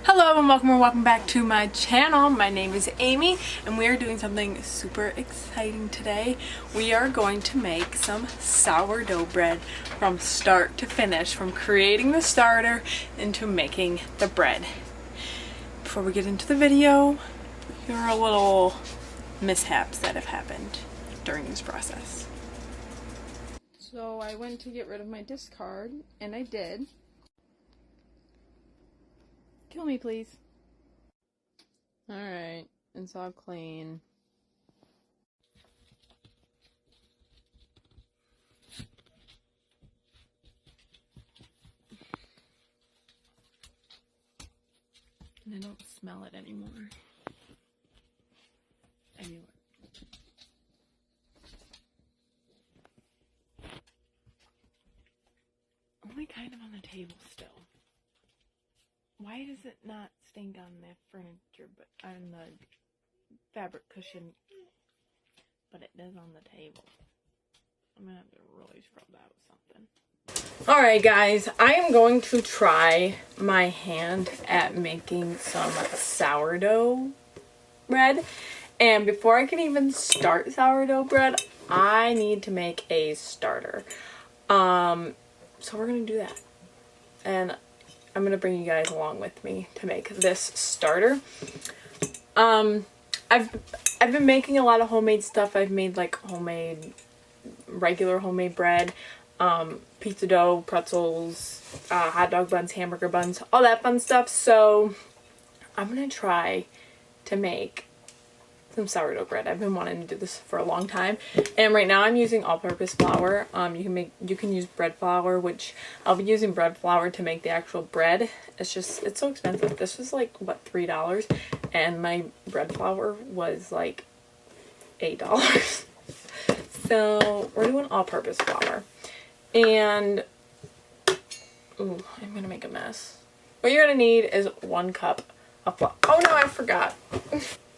Hello and welcome back to my channel. My name is Amy and we are doing something super exciting today. We are going to make some sourdough bread from start to finish, from creating the starter into making the bread. Before we get into the video, here are a little mishaps that have happened during this process. So I went to get rid of my discard and I did. Kill me, please. Alright, it's all clean. And I don't smell it anymore. Anyway. Only kind of on the table still. Why does it not stink on the furniture, but on the fabric cushion, but it does on the table? I'm gonna have to really scrub that with something. Alright guys, I am going to try my hand at making some sourdough bread. And before I can even start sourdough bread, I need to make a starter. So we're gonna do that. And I'm gonna bring you guys along with me to make this starter. I've been making a lot of homemade stuff. I've made like regular homemade bread, pizza dough, pretzels, hot dog buns, hamburger buns, all that fun stuff. So I'm gonna try to make some sourdough bread. I've been wanting to do this for a long time, and right now I'm using all-purpose flour. You can use bread flour, which I'll be using bread flour to make the actual bread. It's so expensive. This was like what, $3, and my bread flour was like $8. So we're doing all-purpose flour, and ooh, I'm gonna make a mess. What you're gonna need is 1 cup of flour. Oh no, I forgot.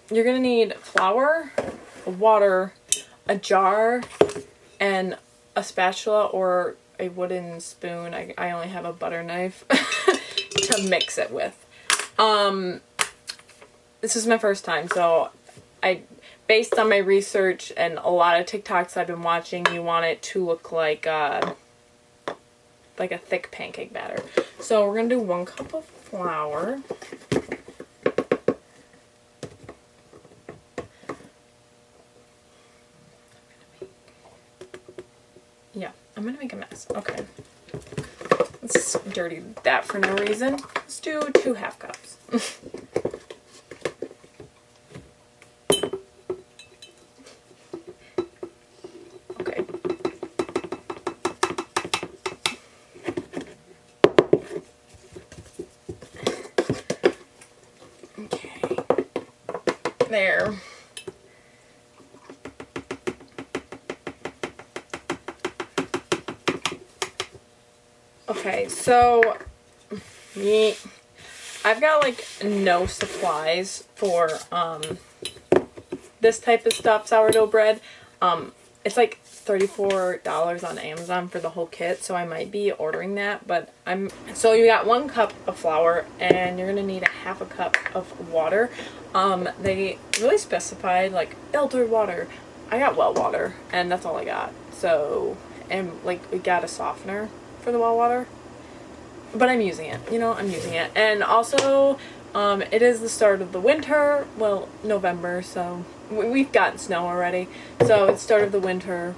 You're gonna need flour, water, a jar, and a spatula or a wooden spoon. I only have a butter knife to mix it with. This is my first time, so based on my research and a lot of TikToks I've been watching, you want it to look like a thick pancake batter. So we're gonna do 1 cup of flour. Yeah, I'm gonna make a mess. Okay. Let's dirty that for no reason. Let's do 2 half cups. Okay. Okay. There. Okay, so I've got like no supplies for this type of stuff, sourdough bread. It's like $34 on Amazon for the whole kit, so I might be ordering that, but so you got 1 cup of flour and you're gonna need a half a cup of water. They really specified like filtered water. I got well water and that's all I got. So, and like we got a softener for the well water, but I'm using it, I'm using it. And also it is the start of the winter, well, November, so we've gotten snow already, so it's start of the winter,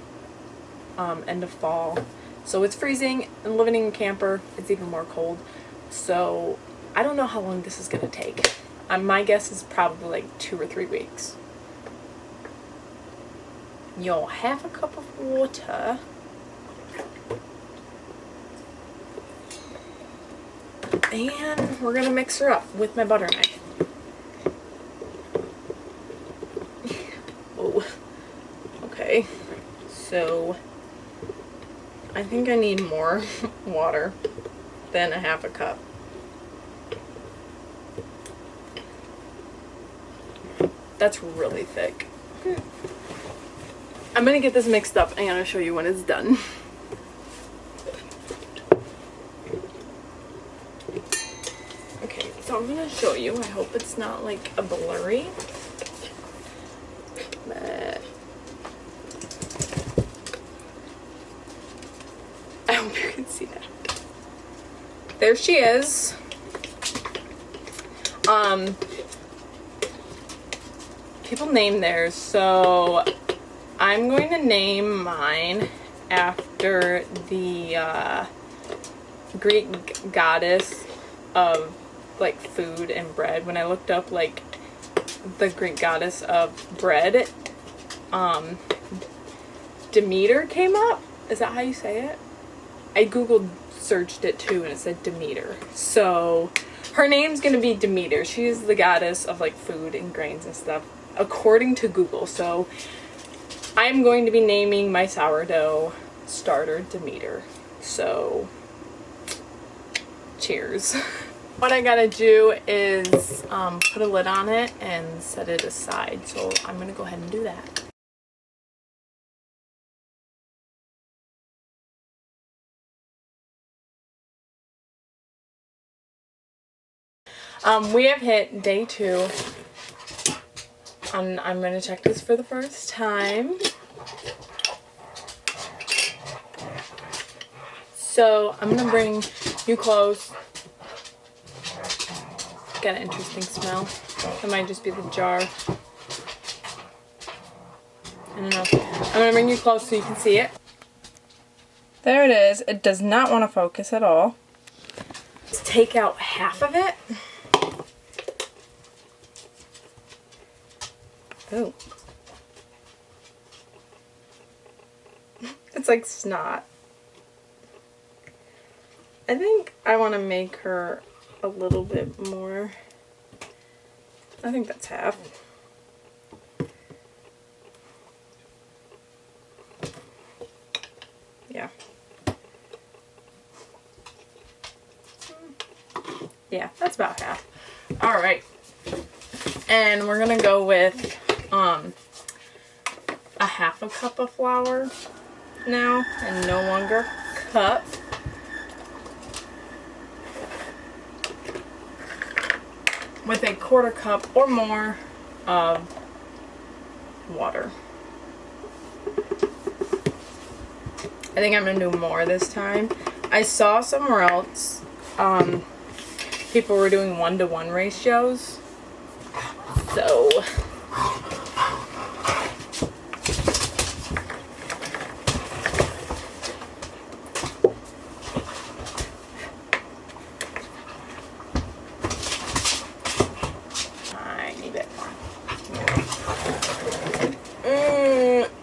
end of fall, so it's freezing, and living in a camper, it's even more cold. So I don't know how long this is gonna take. My guess is probably like 2 or 3 weeks. You'll have a cup of water. And we're gonna mix her up with my butter knife. Oh, okay. So I think I need more water than a half a cup. That's really thick. I'm gonna get this mixed up and I'm gonna show you when it's done. I'm gonna show you. I hope it's not like a blurry. But I hope you can see that. There she is. People name theirs, so I'm going to name mine after the Greek goddess of like food and bread. When I looked up like the Greek goddess of bread, Demeter came up. Is that how you say it? I googled, searched it too, and it said Demeter. So her name's gonna be Demeter. She's the goddess of like food and grains and stuff, according to Google. So I'm going to be naming my sourdough starter Demeter. So cheers. What I gotta do is put a lid on it and set it aside. So I'm gonna go ahead and do that. We have hit day 2. I'm going to check this for the first time. So I'm going to bring you close. Got an interesting smell. It might just be the jar. I don't know. I'm going to bring you close so you can see it. There it is. It does not want to focus at all. Let's take out half of it. Oh. It's like snot. I think I want to make her a little bit more. I think that's half. Yeah. Yeah, that's about half. Alright. And we're gonna go with a half a cup of flour now, and no longer cup. With a 1/4 cup or more of water. I think I'm gonna do more this time. I saw somewhere else people were doing 1-to-1 ratios. So tiny bit.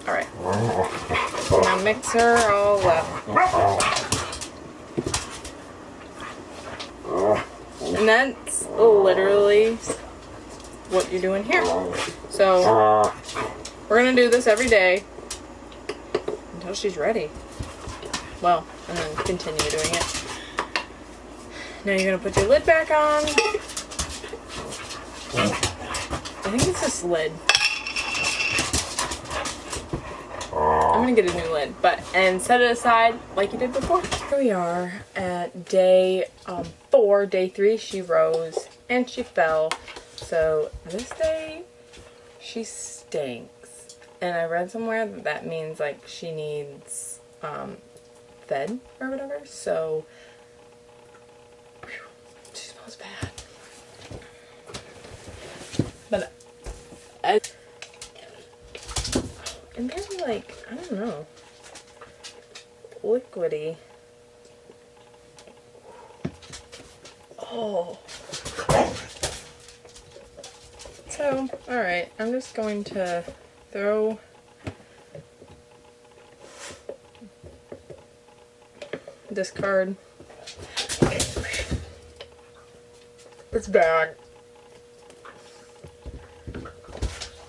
Alright. Now mix her all up. And that's literally what you're doing here. So we're gonna do this every day until she's ready. Well, and then continue doing it. Now you're gonna put your lid back on. I think it's this lid. I'm gonna get a new lid, and set it aside like you did before. Here we are at day 4. Day 3, she rose and she fell. So this day, she stinks. And I read somewhere that means like she needs fed or whatever. So she smells bad. But and maybe like, I don't know, liquidy. Oh. So, alright, I'm just going to throw discard. It's back.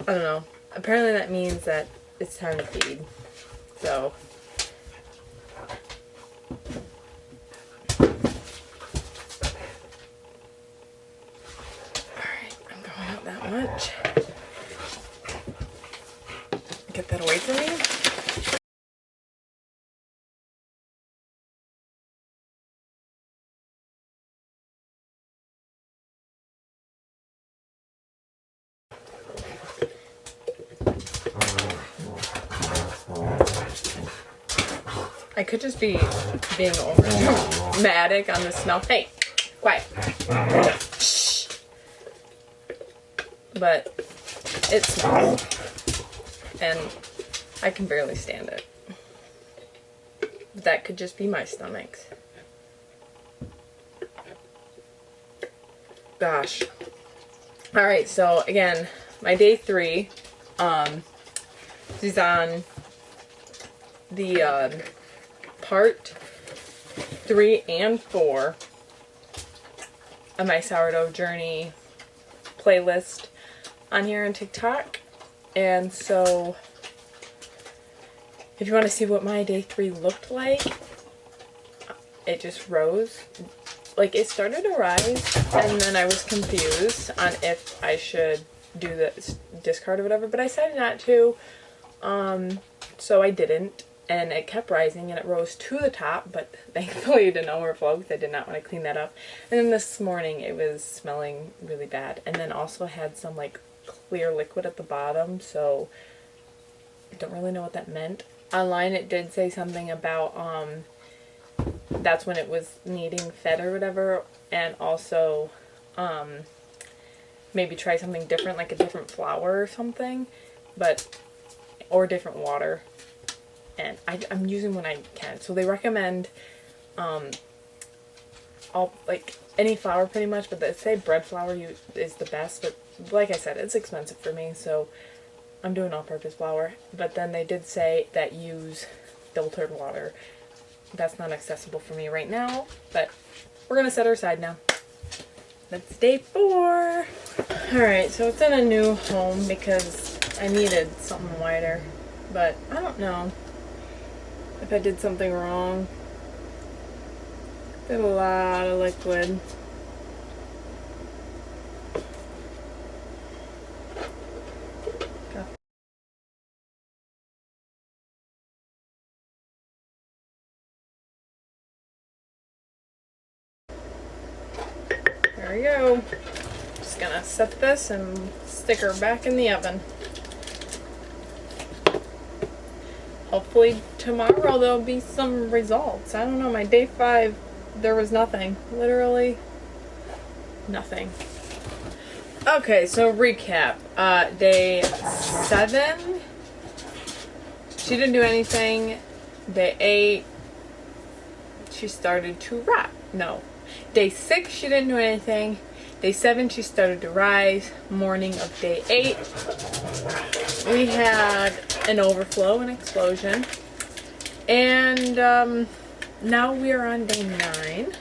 I don't know. Apparently that means that it's time to feed. So alright, I'm going out that much. Get that away from me. I could just be being over dramatic on the smell. Hey, quiet. Shh. But it smells, and I can barely stand it. But that could just be my stomach. Gosh. Alright, so again, my day 3, is on the part 3 and 4 of my Sourdough Journey playlist on here on TikTok. And so if you want to see what my day 3 looked like, it just rose. Like, it started to rise, and then I was confused on if I should do the discard or whatever, but I decided not to, so I didn't, and it kept rising, and it rose to the top, but thankfully it didn't overflow, because I did not want to clean that up. And then this morning, it was smelling really bad, and then also had some, like, clear liquid at the bottom, so I don't really know what that meant. Online, it did say something about, that's when it was needing fed or whatever, and also maybe try something different, like a different flour or something, or different water, and I'm using what I can. So they recommend like any flour pretty much, but they say bread flour is the best, but like I said, it's expensive for me, so I'm doing all-purpose flour. But then they did say that use filtered water. That's not accessible for me right now, but we're gonna set her aside now. That's day 4. Alright, so it's in a new home because I needed something wider, but I don't know if I did something wrong. Did a lot of liquid. There we go. Just gonna set this and stick her back in the oven. Hopefully tomorrow there'll be some results. I don't know, my day 5, there was nothing. Literally nothing. Okay, so recap. Day 7, she didn't do anything. Day 8, she started to rot. No. Day 6, she didn't do anything. Day 7, she started to rise. Morning of day 8, we had an overflow, an explosion. And now we are on day 9.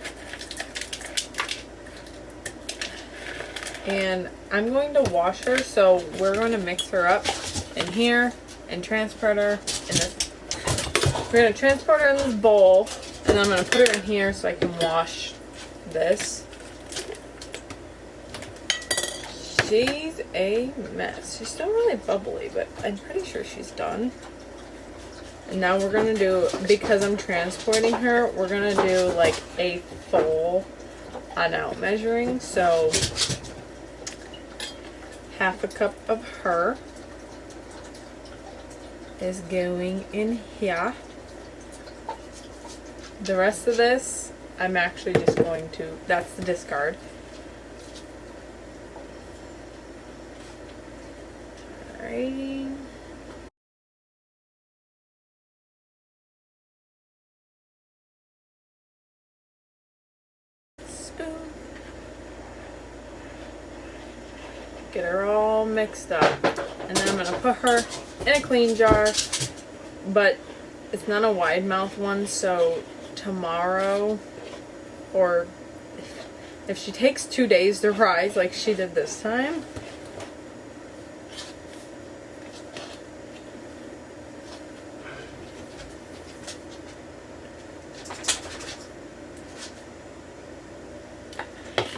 And I'm going to wash her, so we're going to mix her up in here and transport her in this. We're going to transport her in this bowl, and I'm going to put her in here so I can wash this. She's a mess. She's still really bubbly, but I'm pretty sure she's done. And now we're gonna do, because I'm transporting her, we're gonna do like a full on-out measuring. So half a cup of her is going in here. The rest of this, I'm actually just going to, that's the discard. Alrighty. Spoon. Get her all mixed up. And then I'm going to put her in a clean jar. But it's not a wide mouth one, so tomorrow, or if she takes 2 days to rise like she did this time,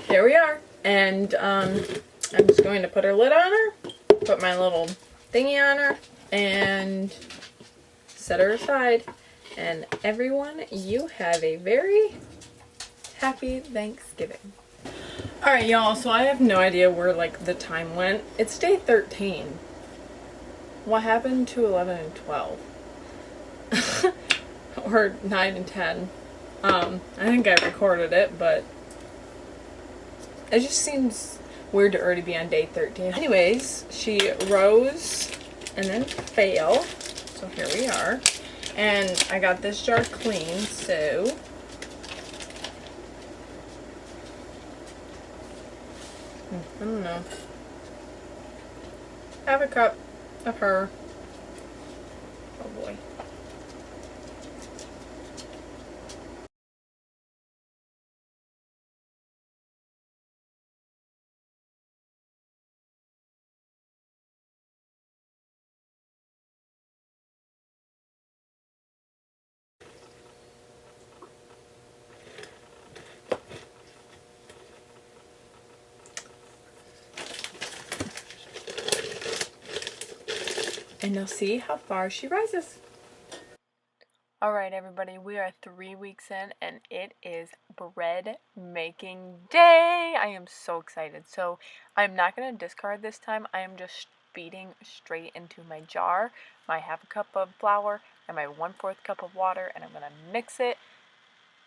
there we are. And I'm just going to put her lid on her, put my little thingy on her, and set her aside. And everyone, you have a very happy Thanksgiving. Alright, y'all, so I have no idea where, like, the time went. It's day 13. What happened to 11 and 12? or 9 and 10. I think I recorded it, but it just seems weird to already be on day 13. Anyways, she rose and then failed. So here we are. And I got this jar clean, so I don't know. Have a cup of her. Oh boy. And you'll see how far she rises. Alright everybody, we are 3 weeks in and it is bread making day. I am so excited. So I'm not going to discard this time. I am just feeding straight into my jar my half a cup of flour and my 1/4 cup of water, and I'm going to mix it.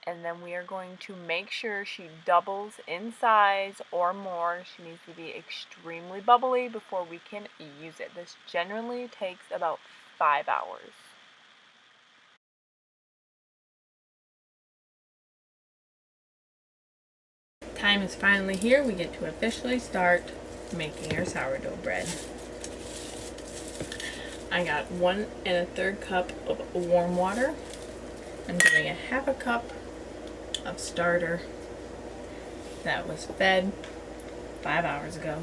And then we are going to make sure she doubles in size or more. She needs to be extremely bubbly before we can use it. This generally takes about 5 hours. Time is finally here. We get to officially start making our sourdough bread. I got 1 1/3 cup of warm water. I'm doing a half a cup of starter that was fed 5 hours ago.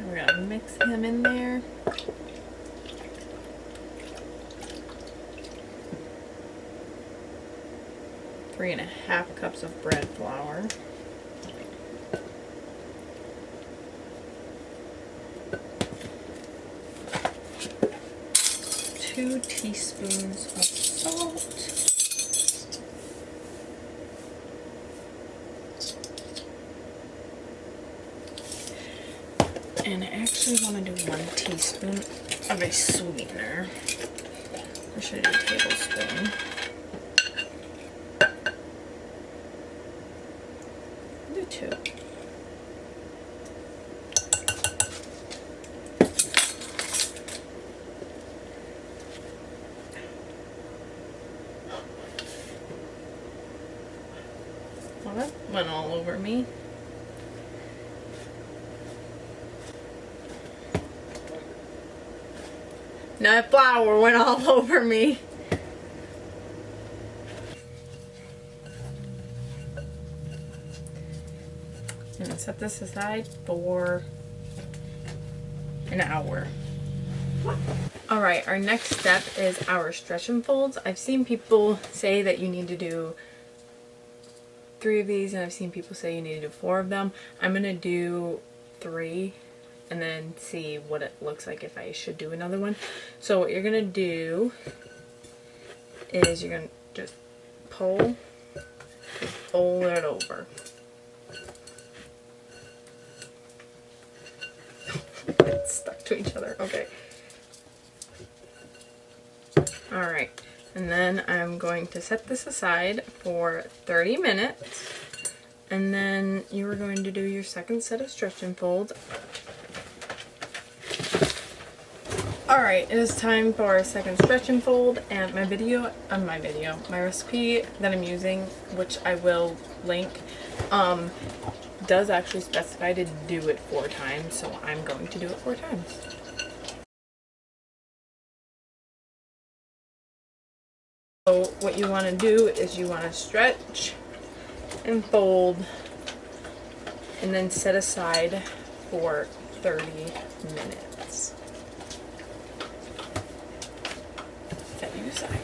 We're gonna mix him in there. Three and a half cups of bread flour. 2 teaspoons of salt. And I actually want to do 1 teaspoon of a sweetener. Or should I do a tablespoon? I'll do 2. Well, that went all over me. That flour went all over me. I'm gonna set this aside for an hour. Alright, our next step is our stretch and folds. I've seen people say that you need to do 3 of these, and I've seen people say you need to do 4 of them. I'm gonna do 3 and then see what it looks like if I should do another one. So what you're gonna do is you're gonna just fold it over. It's stuck to each other. Okay. Alright, and then I'm going to set this aside for 30 minutes, and then you are going to do your second set of stretch and folds. Alright, it is time for our second stretch and fold, and my recipe that I'm using, which I will link, does actually specify to do it 4 times, so I'm going to do it 4 times. So what you want to do is you want to stretch and fold and then set aside for 30 minutes. Set you aside.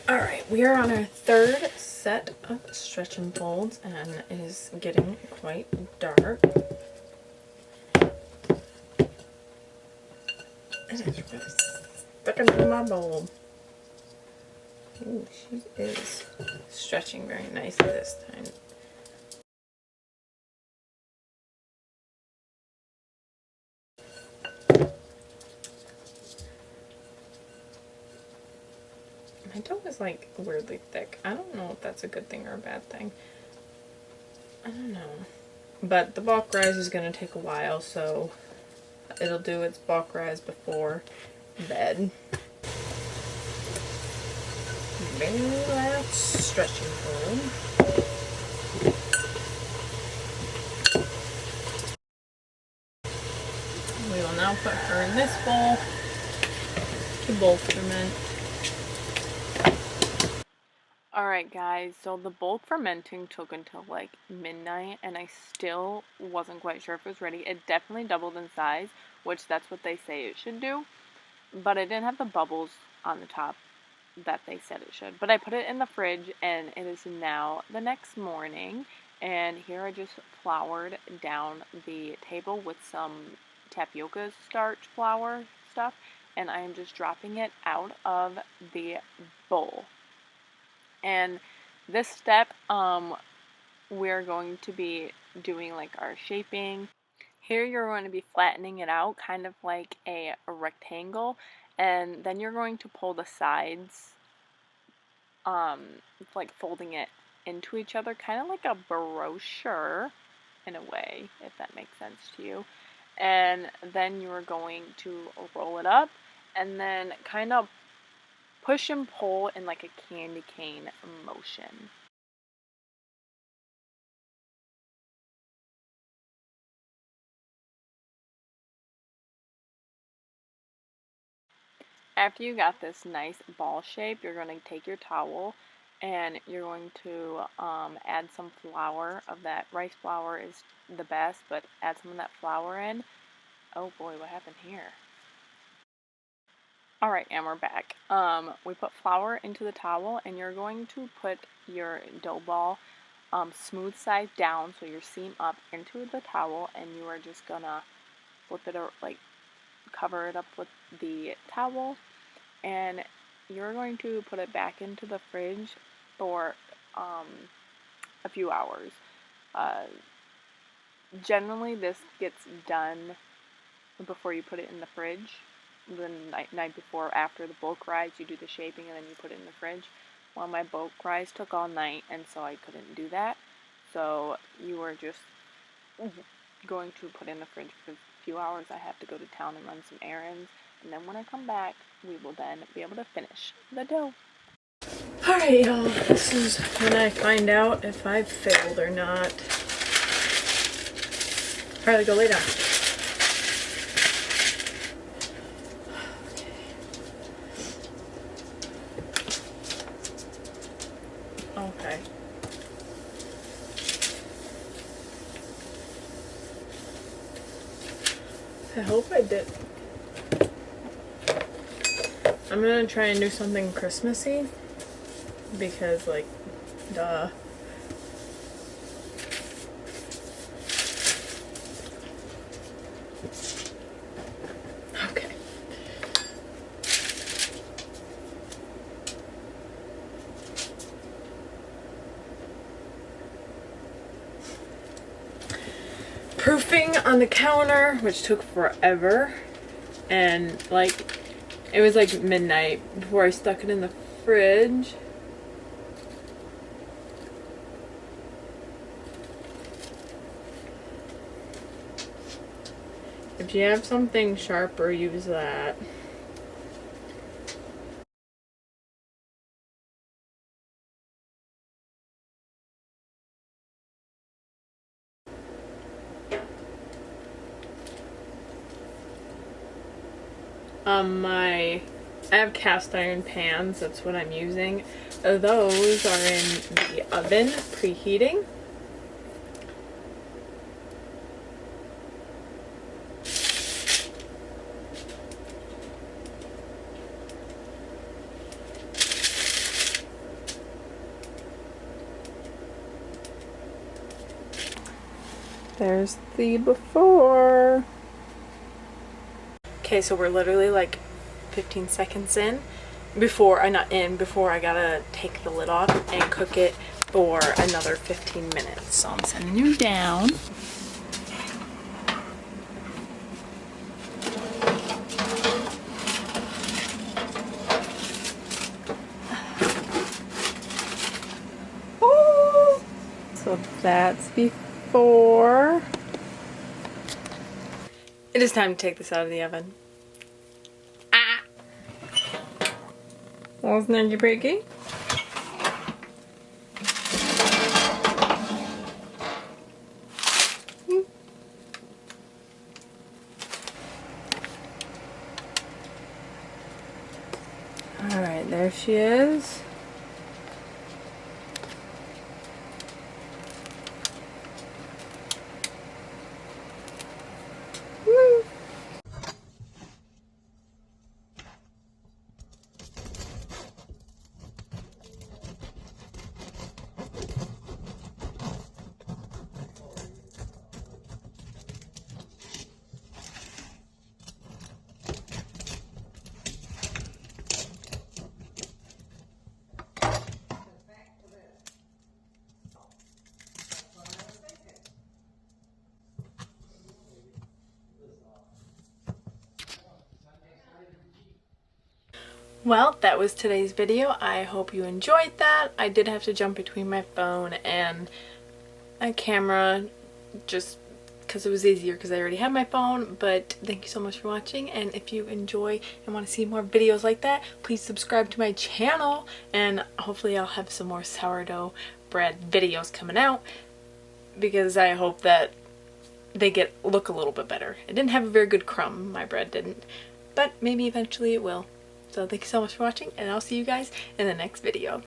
Alright, we are on our third set of stretch and folds, and it is getting quite dark. And it's really stuck into my bulb. Ooh, she is stretching very nicely this time. My dough is like weirdly thick. I don't know if that's a good thing or a bad thing. I don't know. But the bulk rise is going to take a while, so it'll do its bulk rise before bed. Very last stretching fold. We will now put her in this bowl to bulk ferment. Alright guys, so the bulk fermenting took until like midnight and I still wasn't quite sure if it was ready. It definitely doubled in size, which that's what they say it should do, but it didn't have the bubbles on the top that they said it should. But I put it in the fridge and it is now the next morning, and here I just floured down the table with some tapioca starch flour stuff, and I am just dropping it out of the bowl. And this step, we're going to be doing like our shaping. Here you're going to be flattening it out, kind of like a rectangle, and then you're going to pull the sides, like folding it into each other, kind of like a brochure in a way, if that makes sense to you. And then you are going to roll it up and then kind of push and pull in like a candy cane motion. After you got this nice ball shape, you're going to take your towel and you're going to add some flour of that. Rice flour is the best, but add some of that flour in. Oh boy, what happened here? Alright, and we're back. We put flour into the towel, and you're going to put your dough ball smooth side down, so your seam up into the towel, and you are just gonna flip it, or like cover it up with the towel, and you're going to put it back into the fridge for a few hours. Generally, this gets done before you put it in the fridge. The night before, after the bulk rise, you do the shaping and then you put it in the fridge. Well, my bulk rise took all night, and so I couldn't do that. So you are just going to put in the fridge for a few hours. I have to go to town and run some errands, and then when I come back, we will then be able to finish the dough. Alright, y'all, this is when I find out if I've failed or not. Alright, go lay down. Okay. I hope I did. I'm gonna try and do something Christmassy because, like, duh. Okay. Proofing on the counter, which took forever, and like it was like midnight before I stuck it in the fridge. If you have something sharper, use that. I have cast iron pans, that's what I'm using. Those are in the oven, preheating. There's the before. Okay, so we're literally like 15 seconds in before I gotta take the lid off and cook it for another 15 minutes. So I'm sending you down. Oh! So that's before. It is time to take this out of the oven. Well, isn't you pretty? Alright, there she is. Well, that was today's video. I hope you enjoyed that. I did have to jump between my phone and a camera just because it was easier because I already had my phone, but thank you so much for watching, and if you enjoy and want to see more videos like that, please subscribe to my channel, and hopefully I'll have some more sourdough bread videos coming out because I hope that they look a little bit better. It didn't have a very good crumb, my bread didn't, but maybe eventually it will. So thank you so much for watching, and I'll see you guys in the next video.